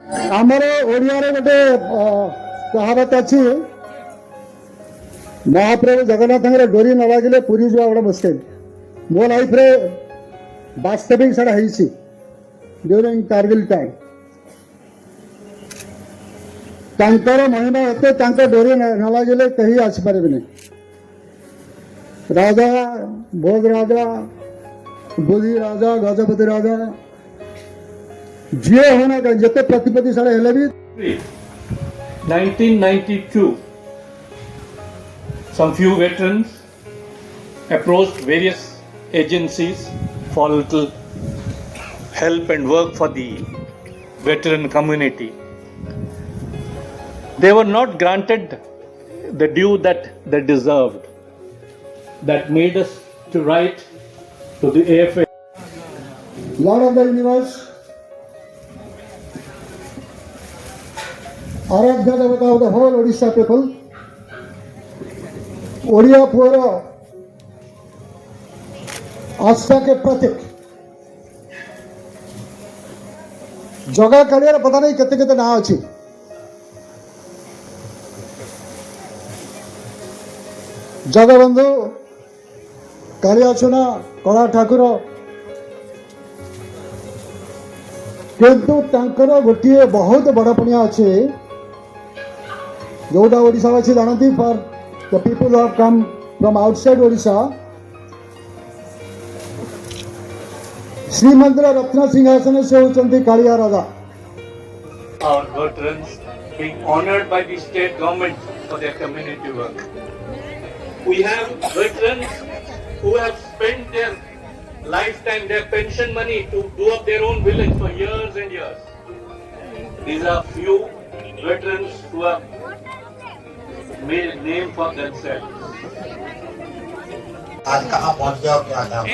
आमर ओडिया गोटे कहावत अच्छी महाप्रभु जगन्नाथ डोरी न लगे पुरी जा गोटे मुस्किल मो लाइफ रे वास्तविक सारा ड्यूरिंग कारगिल टाइम तांकर महिमा एत डोरी न लगे कहीं आसपारे राजा भोज राजा बुद्धि राजा गजपति राजा जी होना जिते प्रतिपत्तिशाली हेले भी 1992 some few veterans approached various agencies for little help and work for the veteran community. They were not granted the due that they deserved. That made us to write to the AFA. Lord of the universe, Aradhya Devata of the whole Odisha people, Odia पुअर आस्था के प्रतीक जगह कालियार पता नहीं केते केते ना अच्छी जगबंधु कालिया चुना कला ठाकुर किंतु तांकर गोटे बहुत बड़ पुण्य अच्छे जोटा ओडिशावासी जानती for the people who have come from outside Odisha. Srimandir रत्न सिंहासन से होचंती कालिया राजा. Our veterans being honored by the state government for their community work. We have veterans who have spent their lifetime, their pension money to do up their own village for years and years. These are few veterans who have made a name for themselves. आज कहाँ पहुँच गया और क्या काम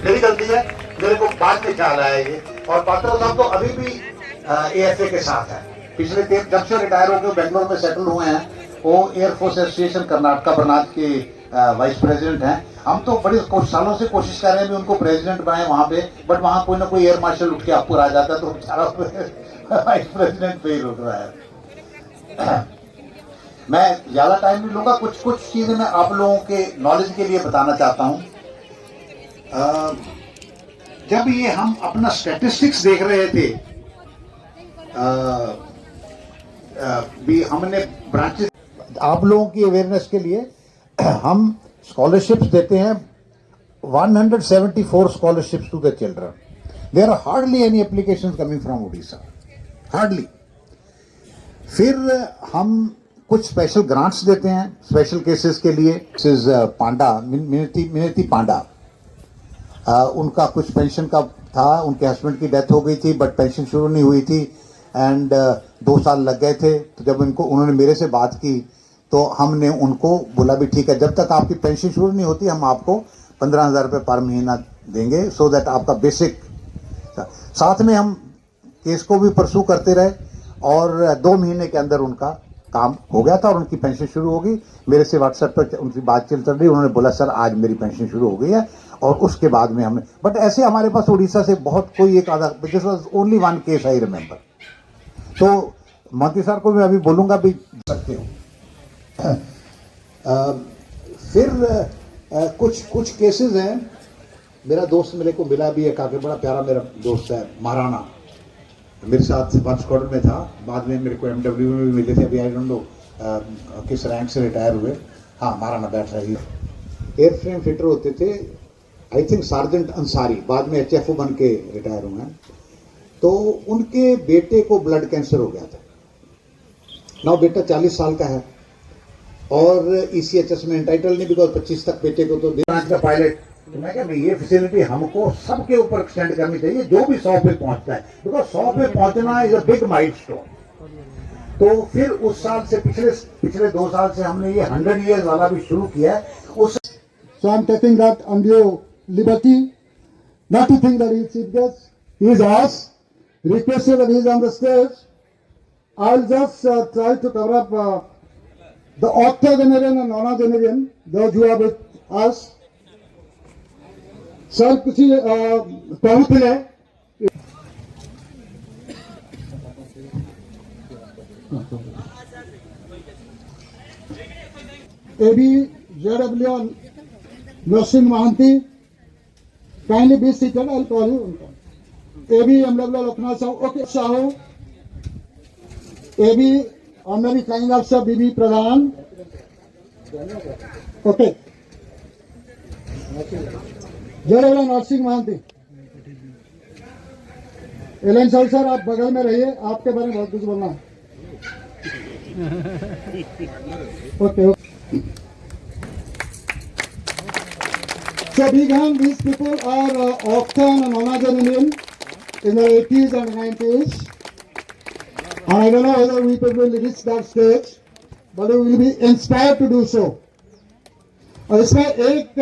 मेरी गलती है, मेरे को बाद में ख्याल आया ये। और पात्रा साहब तो अभी भी एएफए के साथ है। पिछले जब से रिटायर होकर बेंगलोर में सेटल हुए हैं, वो एयरफोर्स एसोसिएशन कर्नाटका बनात के वाइस प्रेसिडेंट हैं। हम तो बड़ी कुछ सालों से कोशिश कर रहे हैं भी उनको प्रेसिडेंट बनाए वहाँ पे, बट वहाँ कोई ना कोई एयर मार्शल उठ के आपको आ जाता है, तो बेचारा वाइस प्रेसिडेंट पे ही रुक रहा है। मैं ज्यादा टाइम नहीं लूंगा, कुछ चीजें मैं आप लोगों के नॉलेज के लिए बताना चाहता हूं। जब ये हम अपना स्टैटिस्टिक्स देख रहे थे, भी हमने ब्रांचेस आप लोगों की अवेयरनेस के लिए हम स्कॉलरशिप्स देते हैं, 174 scholarships to the children. There are hardly any applications coming from Odisha, hardly. फिर हम कुछ स्पेशल ग्रांट्स देते हैं स्पेशल केसेस के लिए। पांडा मिनती पांडा, उनका कुछ पेंशन का था, उनके हस्बैंड की डेथ हो गई थी बट पेंशन शुरू नहीं हुई थी एंड 2 साल लग गए थे। तो जब उन्होंने मेरे से बात की तो हमने उनको बोला भी ठीक है, जब तक आपकी पेंशन शुरू नहीं होती हम आपको 15,000 रुपये पर महीना देंगे, सो दैट आपका बेसिक। साथ में हम केस को भी परसू करते रहे और 2 महीने के अंदर उनका काम हो गया था और उनकी पेंशन शुरू हो गई। मेरे से व्हाट्सएप पर उनकी बात चल रही, उन्होंने बोला सर आज मेरी पेंशन शुरू हो गई है। और उसके बाद में हमने, बट ऐसे हमारे पास उड़ीसा से बहुत कोई एक आधा, this was only 1 case I remember. तो मंत्री साहब को मैं अभी बोलूंगा भी सकते हो। फिर कुछ केसेस हैं। मेरा दोस्त मेरे को मिला भी है, काफी बड़ा प्यारा मेरा दोस्त है महाराणा, मेरे साथ वन स्क्वाड्रन में था, बाद में मेरे को एमडब्ल्यू में भी मिले थे। अभी आई डोंट नो किस रैंक से रिटायर हुए। हाँ, महाराणा बैठ रही एयर फ्रेम फिटर होते थे, आई थिंक सार्जेंट अंसारी, बाद में एचएफओ बन के रिटायर हुए हैं। तो उनके बेटे को ब्लड कैंसर हो गया था। नाउ बेटा 40 साल का है और ईसीएचएस में एंटाइटल नहीं, बिकॉज 25 तक बेटे को तो का पायलट। तो मैं क्या ये फैसिलिटी हमको सबके ऊपर एक्सटेंड करनी चाहिए जो भी 100 पे पहुंचता है, बिकॉज 100 पे पहुंचना इज अ बिग माइलस्टोन। तो फिर उस साल से पिछले 2 साल से हमने ये 100 years वाला भी शुरू किया है। उस So I'm taking that undue liberty, not to think that he is chief guest. He is asked, requested that he is on the stage. I'll just try to cover up the octogenarian and nonagenarian, those who are with us. Sir किसी पहुंच मिले ABJW Nursing Mahanti, kindly be seated, I'll call you. ABMW Loknath Sahu, okay, Sahu. AB Honorary Flying Officer BB Pradhan. Okay. JW Nursing Mahanti. Allen साहब sir आप बगल में रहिए, आपके बारे में बहुत कुछ बोलना है. Okay. So big hand, these people are often nonagenarian in the 80s and 90s. And I don't know whether we people will reach that stage, but we will be inspired to do so. और इसमें एक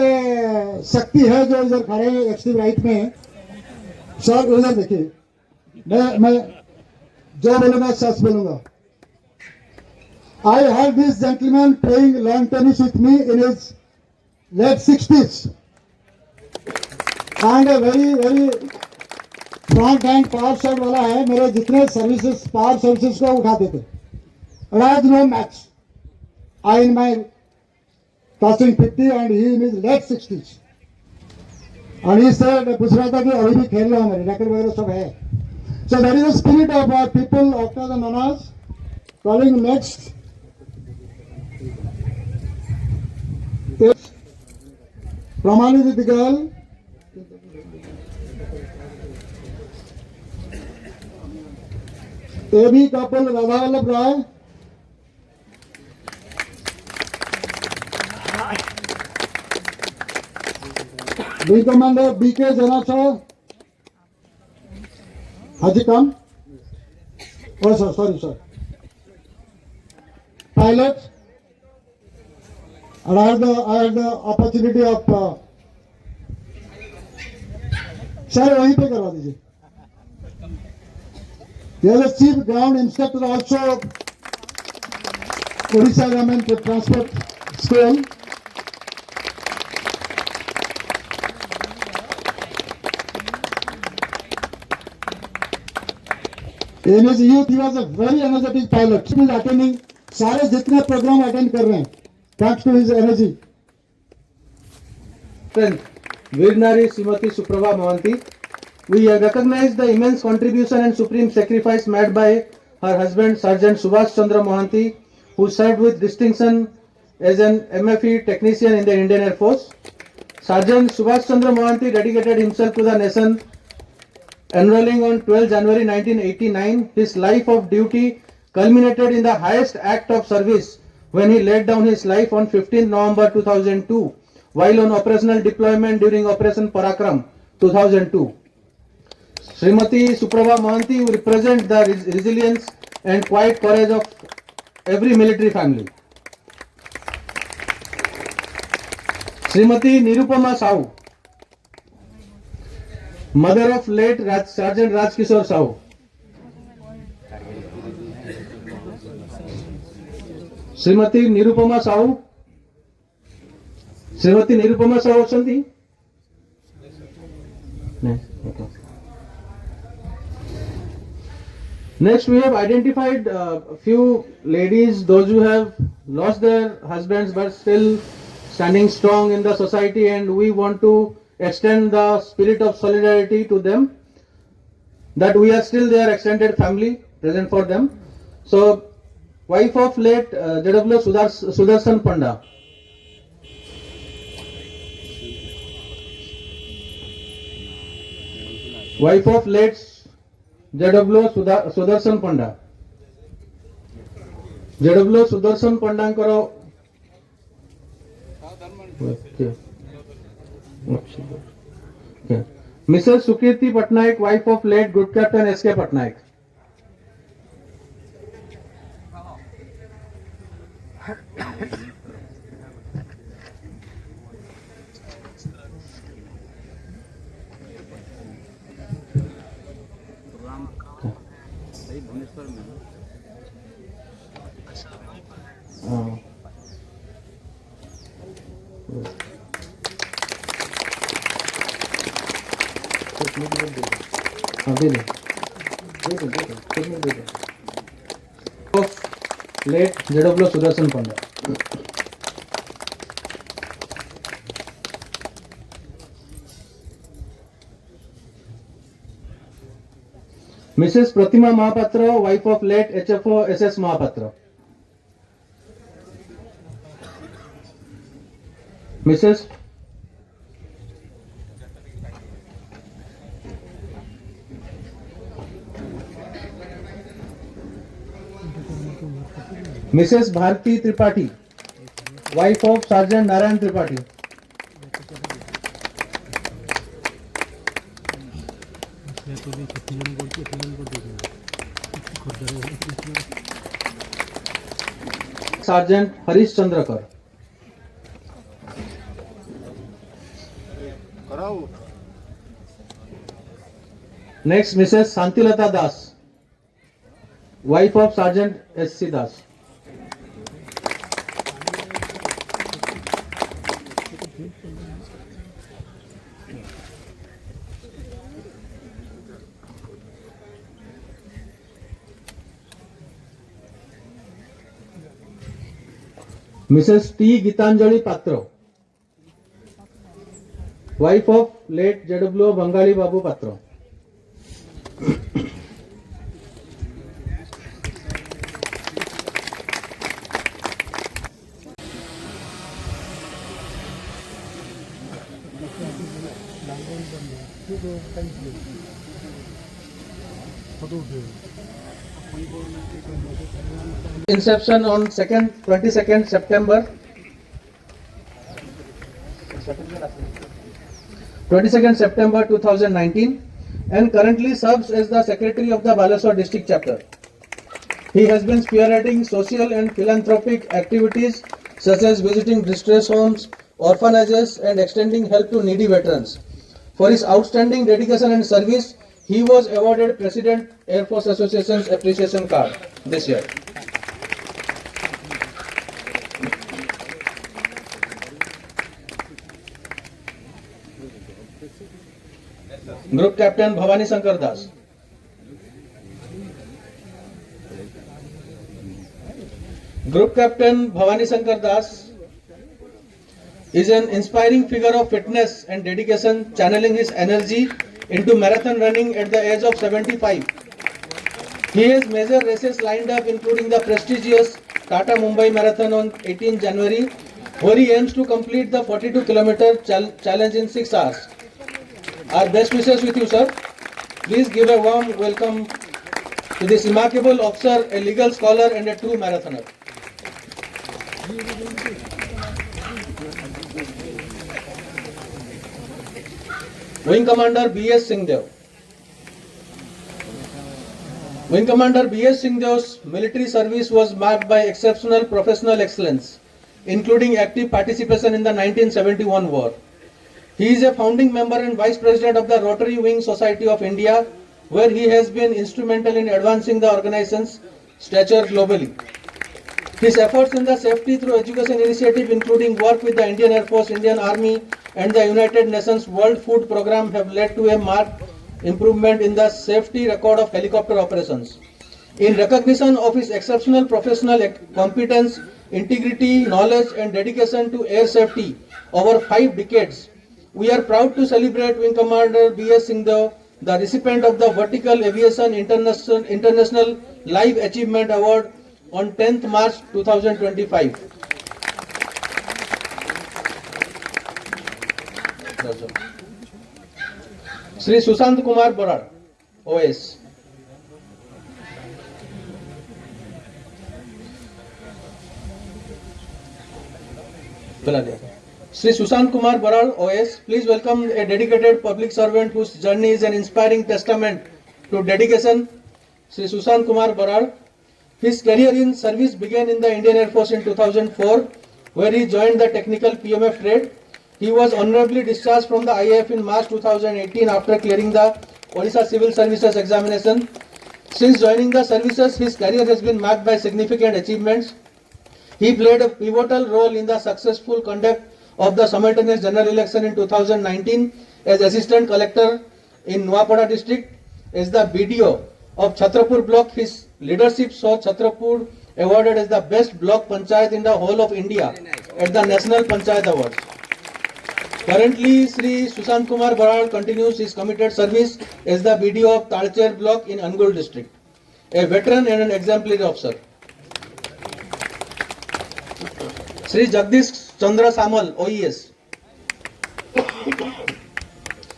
शक्ति है जो इधर खड़े हैं extreme right में. सर उधर देखिए, मैं जो बोलूंगा सच बोलूंगा. I had this gentleman playing lawn tennis with me in his late 60s. And a very front and power shot वाला है. मेरे जितने सर्विसेज पावर सर्विसेज को उठाते थे. And I had no match. I in my passing 50 and he in his late 60s. And he said, पूछ रहा था कि अभी भी खेल रहा हूँ, मेरे रैकेट वगैरह सब है. So that is the spirit of our people after the Nanas. Calling next. Pramani the girl. AB couple Radha Vallabh Rai. B Commander BK Janachar. Haji come. Oh sir, sorry sir. Pilot. And I had the opportunity of sir वहीं पे करवा दीजिए. There is a chief ground instructor also, Odisha Government Transport School. In his youth, he was a very energetic pilot. He is attending सारे जितने programme attend कर रहे हैं, thanks to his energy. Veer Nari Srimati Suprabha Mohanty. We recognize the immense contribution and supreme sacrifice made by her husband Sergeant Subhash Chandra Mohanty, who served with distinction as an MFE technician in the Indian Air Force. Sergeant Subhash Chandra Mohanty dedicated himself to the nation, enrolling on 12 January 1989. His life of duty culminated in the highest act of service when he laid down his life on 15 November 2002 while on operational deployment during Operation Parakram 2002. Srimati Suprabha Mohanty represents the resilience and quiet courage of every military family. Srimati Nirupama Sahu, mother of late Sergeant Rajkishore Sahu. Srimati Nirupama Sahu. Srimati Nirupama Sahu Shanti? No. Okay. Next, we have identified a few ladies, those who have lost their husbands but still standing strong in the society, and we want to extend the spirit of solidarity to them, that we are still their extended family, present for them. So, wife of late JW Sudarshan Panda. Wife of late JW Sudarshan Panda. JW Sudarshan Panda karo. Okay. Mrs. Sukirti Patnaik, wife of late Group Captain S.K. Patnaik. They they of late JW Sudarshan Panda. Mrs. Pratima Mahapatra, wife of late HFO SS Mahapatra. Mrs. Mrs. Bharti Tripathi, wife of Sergeant Narayan Tripathi. Sergeant Harish Chandrakar. Next, Mrs. Santilata Das, wife of Sergeant S.C. Das. Mrs. T. Gitanjali Patro, wife of late JW Bangali Babu Patro. Inception on 22nd September 2019 and currently serves as the Secretary of the Balasore District Chapter. He has been spearheading social and philanthropic activities such as visiting distress homes, orphanages and extending help to needy veterans. For his outstanding dedication and service, he was awarded President Air Force Association's Appreciation Card this year. Group Captain Bhavani Shankar Das. Group Captain Bhavani Shankar Das is an inspiring figure of fitness and dedication, channeling his energy into marathon running at the age of 75. He has major races lined up, including the prestigious Tata Mumbai Marathon on 18 January, where he aims to complete the 42-kilometer challenge in 6 hours. Our best wishes with you, sir. Please give a warm welcome to this remarkable officer, a legal scholar and a true marathoner. Wing Commander B.S. Singhdev. Wing Commander B.S. Singhdev's military service was marked by exceptional professional excellence, including active participation in the 1971 war. He is a founding member and Vice President of the Rotary Wing Society of India, where he has been instrumental in advancing the organization's stature globally. His efforts in the safety through education initiative, including work with the Indian Air Force, Indian Army and the United Nations World Food Programme, have led to a marked improvement in the safety record of helicopter operations. In recognition of his exceptional professional competence, integrity, knowledge and dedication to air safety over 5 decades, we are proud to celebrate Wing Commander B.S. Singhdev, the recipient of the Vertical Aviation International Life Achievement Award on 10th March 2025. Shri Sushant Kumar Barad, OS. Shri Sushant Kumar Barad, OS. Please welcome a dedicated public servant whose journey is an inspiring testament to dedication. Shri Sushant Kumar Barad. His career in service began in the Indian Air Force in 2004, where he joined the technical PMF trade. He was honorably discharged from the IAF in March 2018 after clearing the Odisha Civil Services examination. Since joining the services, his career has been marked by significant achievements. He played a pivotal role in the successful conduct of the simultaneous general election in 2019 as Assistant Collector in Nuapada district, as the BDO of Chhatrapur block. His leadership saw Chhatrapur awarded as the best block panchayat in the whole of India at the National Panchayat Awards. Currently, Sri Sushant Kumar Baral continues his committed service as the BDO of Talcher block in Angul district, a veteran and an exemplary officer. Sri Jagdish Chandra Samal, OES.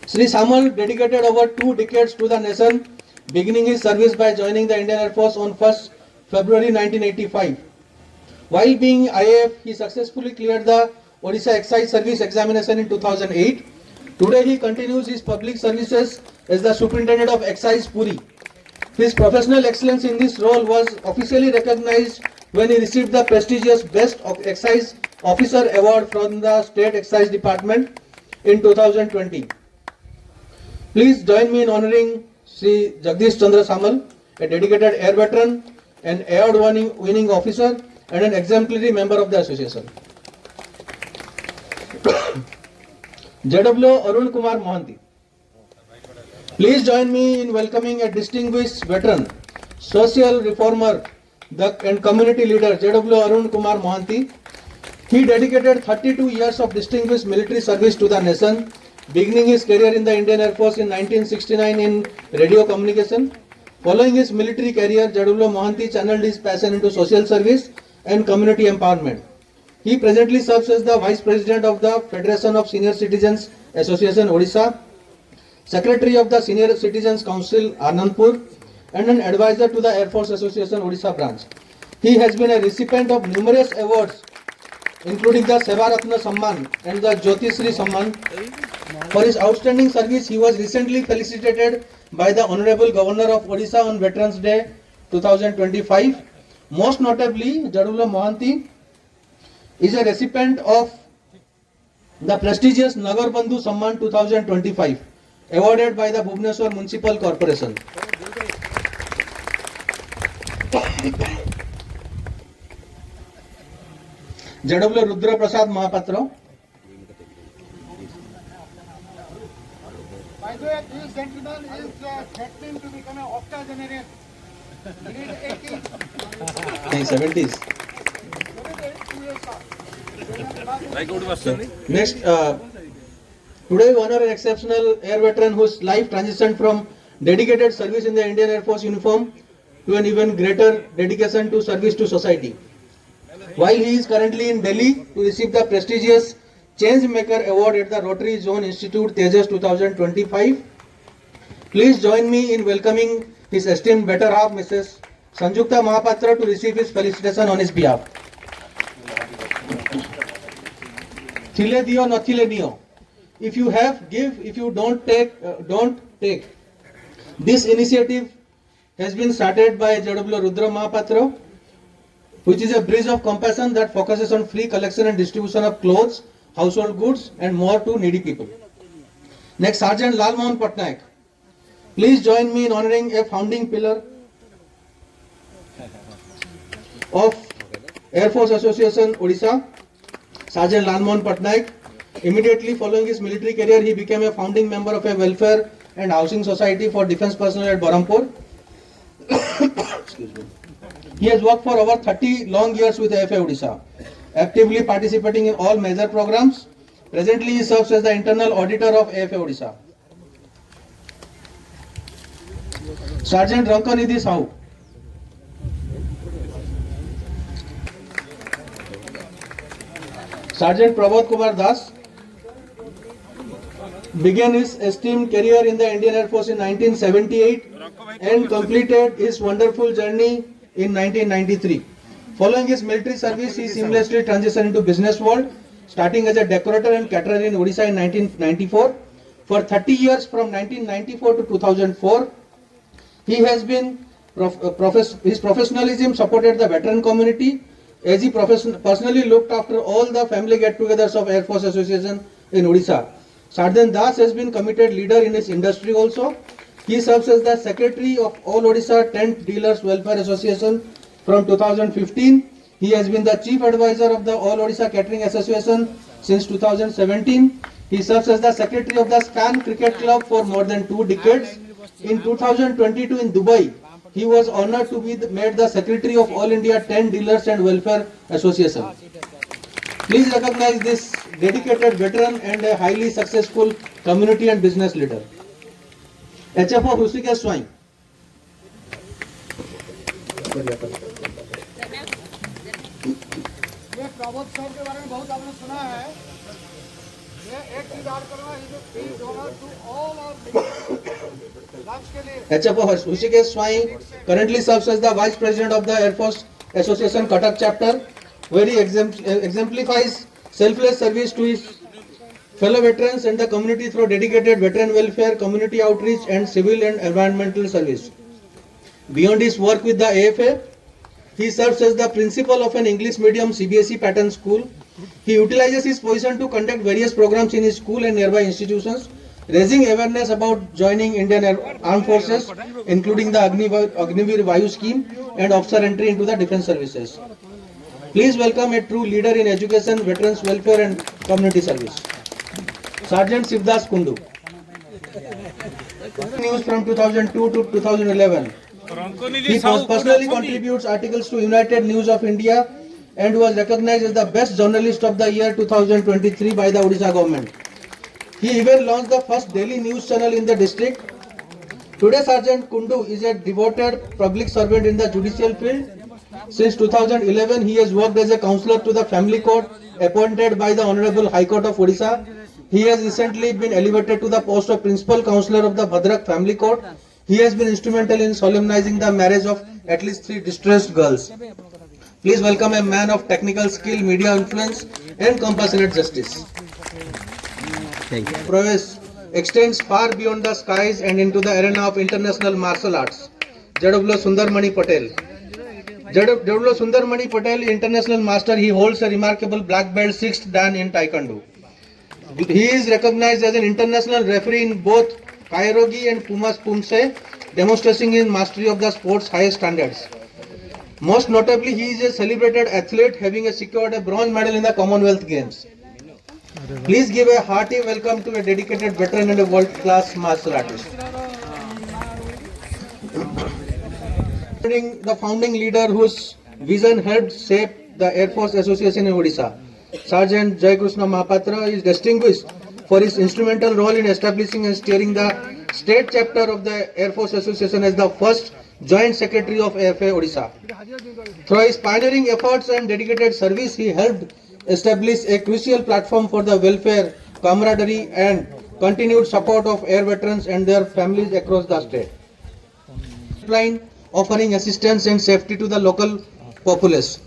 Sri Samal dedicated over 2 decades to the nation, beginning his service by joining the Indian Air Force on 1st February 1985. While being IAF, he successfully cleared the Odisha Excise Service Examination in 2008. Today he continues his public services as the Superintendent of Excise Puri. His professional excellence in this role was officially recognized when he received the prestigious Best of Excise Officer Award from the State Excise Department in 2020. Please join me in honoring Sri Jagdish Chandra Samal, a dedicated air veteran, an award-winning officer, and an exemplary member of the association. JW Arun Kumar Mohanty. Please join me in welcoming a distinguished veteran, social reformer, and community leader JW Arun Kumar Mohanty. He dedicated 32 years of distinguished military service to the nation, beginning his career in the Indian Air Force in 1969 in radio communication. Following his military career, JW Mohanty channeled his passion into social service and community empowerment. He presently serves as the Vice President of the Federation of Senior Citizens Association Odisha, Secretary of the Senior Citizens Council Anandpur, and an advisor to the Air Force Association Odisha branch. He has been a recipient of numerous awards, including the Seva Ratna Samman and the Jyoti Shri Samman. For his outstanding service, he was recently felicitated by the Honorable Governor of Odisha on Veterans Day 2025. Most notably, JW Mohanty is a recipient of the prestigious Nagar Bandhu Samman 2025, awarded by the Bhubaneswar Municipal Corporation. JW Rudra Prasad Mahapatra. By the way, this gentleman is threatening to become an octogenarian. He is 80. 70s. Next, today we honor an exceptional air veteran whose life transitioned from dedicated service in the Indian Air Force uniform to an even greater dedication to service to society. While he is currently in Delhi to receive the prestigious Changemaker Award at the Rotary Zone Institute Tejas 2025, please join me in welcoming his esteemed better half, Mrs. Sanjukta Mahapatra, to receive his felicitation on his behalf. Thile dio, nathile nio. If you have, give. If you don't take, don't take. This initiative has been started by JW Rudra Mahapatra, which is a bridge of compassion that focuses on free collection and distribution of clothes, household goods, and more to needy people. Next, Sergeant Lal Mohan Patnaik. Please join me in honoring a founding pillar of Air Force Association Odisha, Sergeant Lal Mohan Patnaik. Immediately following his military career, he became a founding member of a welfare and housing society for defense personnel at Barampur. Excuse me. He has worked for over 30 long years with AFA Odisha, actively participating in all major programs. Presently, he serves as the internal auditor of AFA Odisha. Sergeant Rankanidhi Sahu. Sergeant Prabodh Kumar Das began his esteemed career in the Indian Air Force in 1978 and completed his wonderful journey in 1993. Following his military service, he seamlessly transitioned into business world, starting as a decorator and caterer in Odisha in 1994. For 30 years, from 1994 to 2004, he has been his professionalism supported the veteran community, as he personally looked after all the family get-togethers of Air Force Association in Odisha. Sergeant Das has been committed leader in his industry also. He serves as the secretary of All Odisha Tent Dealers Welfare Association from 2015. He has been the chief advisor of the All Odisha Catering Association since 2017. He serves as the secretary of the Scan Cricket Club for more than 2 decades. In 2022 in Dubai, he was honored to be made the secretary of All India 10 Dealers and Welfare Association. Please recognize this dedicated veteran and a highly successful community and business leader. HFO Hrusikesh Swain. ये Prabodh sir के बारे में बहुत आपने सुना है। ये एक चीज याद करना, he donor to all our labs के लिए। HFO Hrusikesh Swain currently serves as the Vice President of the Air Force Association Cuttack Chapter, where he exemplifies selfless service to his fellow veterans and the community through dedicated veteran welfare, community outreach and civil and environmental service. Beyond his work with the AFA, he serves as the principal of an English medium CBSE pattern school. He utilizes his position to conduct various programs in his school and nearby institutions, raising awareness about joining Indian Armed Forces, including the Agnivir Vayu scheme and officer entry into the defense services. Please welcome a true leader in education, veterans welfare and community service. Sergeant Sivdas Kundu. News from 2002 to 2011. He personally contributes articles to United News of India and was recognized as the best journalist of the year 2023 by the Odisha government. He even launched the first daily news channel in the district. Today, Sergeant Kundu is a devoted public servant in the judicial field. Since 2011, he has worked as a counsellor to the Family Court appointed by the Honorable High Court of Odisha. He has recently been elevated to the post of Principal Counsellor of the Bhadrak Family Court. He has been instrumental in solemnizing the marriage of at least 3 distressed girls. Please welcome a man of technical skill, media influence and compassionate justice. Thank you. Prowess extends far beyond the skies and into the arena of international martial arts. Jadavlo Sundarmani Patel. Jadavlo Sundarmani Patel, international master, he holds a remarkable black belt 6th Dan in Taekwondo. He is recognized as an international referee in both Kairogi and Pumas Pumse, demonstrating his mastery of the sport's highest standards. Most notably, he is a celebrated athlete, having secured a bronze medal in the Commonwealth Games. Please give a hearty welcome to a dedicated veteran and a world-class martial artist. The founding leader whose vision helped shape the Air Force Association in Odisha, Sergeant Jai Krishna Mahapatra, is distinguished for his instrumental role in establishing and steering the state chapter of the Air Force Association as the first Joint Secretary of AFA Odisha. Through his pioneering efforts and dedicated service, he helped establish a crucial platform for the welfare, camaraderie and continued support of air veterans and their families across the state. Offering assistance and safety to the local populace.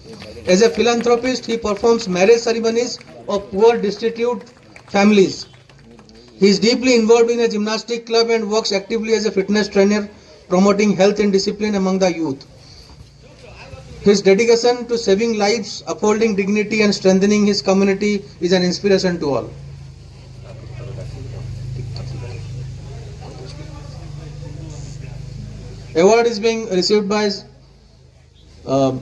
As a philanthropist, he performs marriage ceremonies of poor, destitute families. He is deeply involved in a gymnastic club and works actively as a fitness trainer, promoting health and discipline among the youth. His dedication to saving lives, upholding dignity and strengthening his community is an inspiration to all. Award is being received by the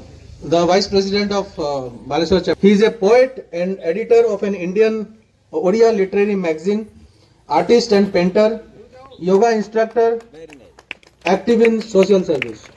Vice President of Baleswar Chapter. He is a poet and editor of an Indian Odia literary magazine, artist and painter, yoga instructor, active in social service.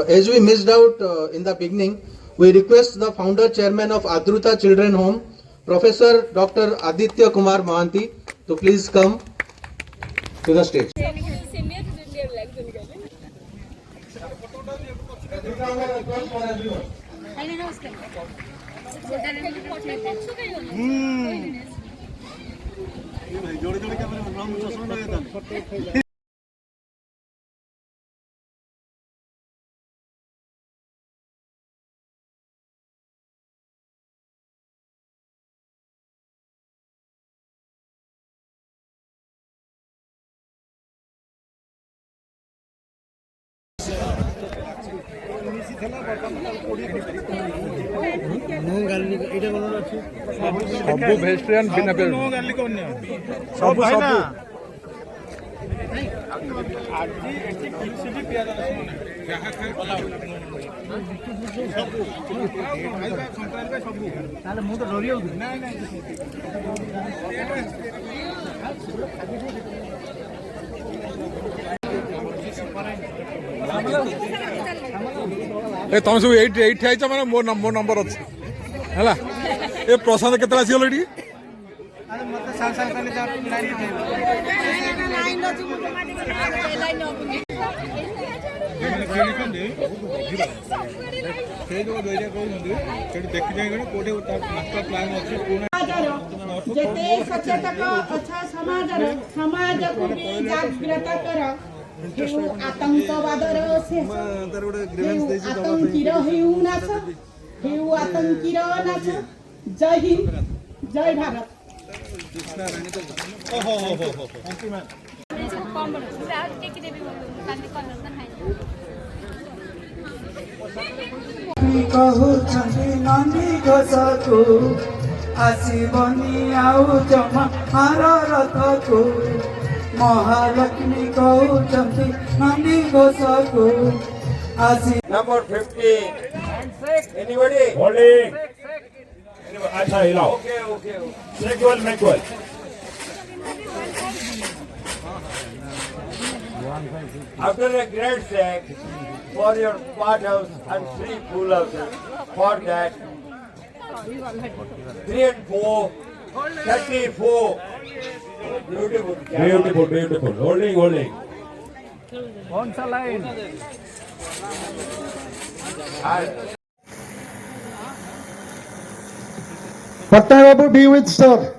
As we missed out in the beginning, we request the founder chairman of Adruta Children Home, Professor Dr. Aditya Kumar Mohanty, to please come to the stage. ସବୁ vegetarian ବିନା ସବୁ ସବୁ ଆଜି ଏଠି କିଛି ବି ପିଆଜ ରସୁଣ ନାହିଁ ଯାହା ସଂକ୍ରାନ୍ତି ସବୁ ତାହେଲେ ମୁଁ ତ ଡରି ଯାଉଥିଲି ନାଇଁ ଏ ତମେ ସବୁ ଏଇଠି ଏଇଠି ଆଇଛ ମାନେ ମୋ ନମ୍ବର ଅଛି ହେଲା। ଏ ପ୍ରଶାନ୍ତ କେତେବେଳେ ଆସିଗଲ ଏଠି? ମତେ ସାଙ୍ଗେ ସାଙ୍ଗେ ଖାଲି କିଣିଛନ୍ତି ସେଇ ଯୋଉ ଦଇରା କହୁଛନ୍ତି ସେଠି ଦେଖି ଯାଇକି କୋଉଠି ମାଷ୍ଟର ପ୍ଲାନ୍ ଅଛି ଯେତେ ସଚେତକ ଅଛ ସମାଜର ସମାଜକୁ ବି ଜାଗ୍ରତ କର। ହେଉ ଆତଙ୍କବାଦର ଶେଷ, ହେଉ ଆତଙ୍କୀର ହେଉ ନାଶ, ହେଉ ଆତଙ୍କୀର ନାଶ। ଜୟ ହିନ୍ଦ, ଜୟ ଭାରତ। କହୁଛନ୍ତି ନନ୍ଦୀ ଘୋଷକୁ ଆସିବନି ଆଉ ଜମା ମାର ରଥକୁ। ମହାଲକ୍ଷ୍ମୀ କହୁଛନ୍ତି ନନ୍ଦୀ ଘୋଷକୁ ଆସି Number 50. Anybody? Holding. Acha, allow. Okay. Make well. After a great sack for your pot house and 3 pool houses, for that 3 and 4, 34. Beautiful. Holding. Patna Babu, be with sir.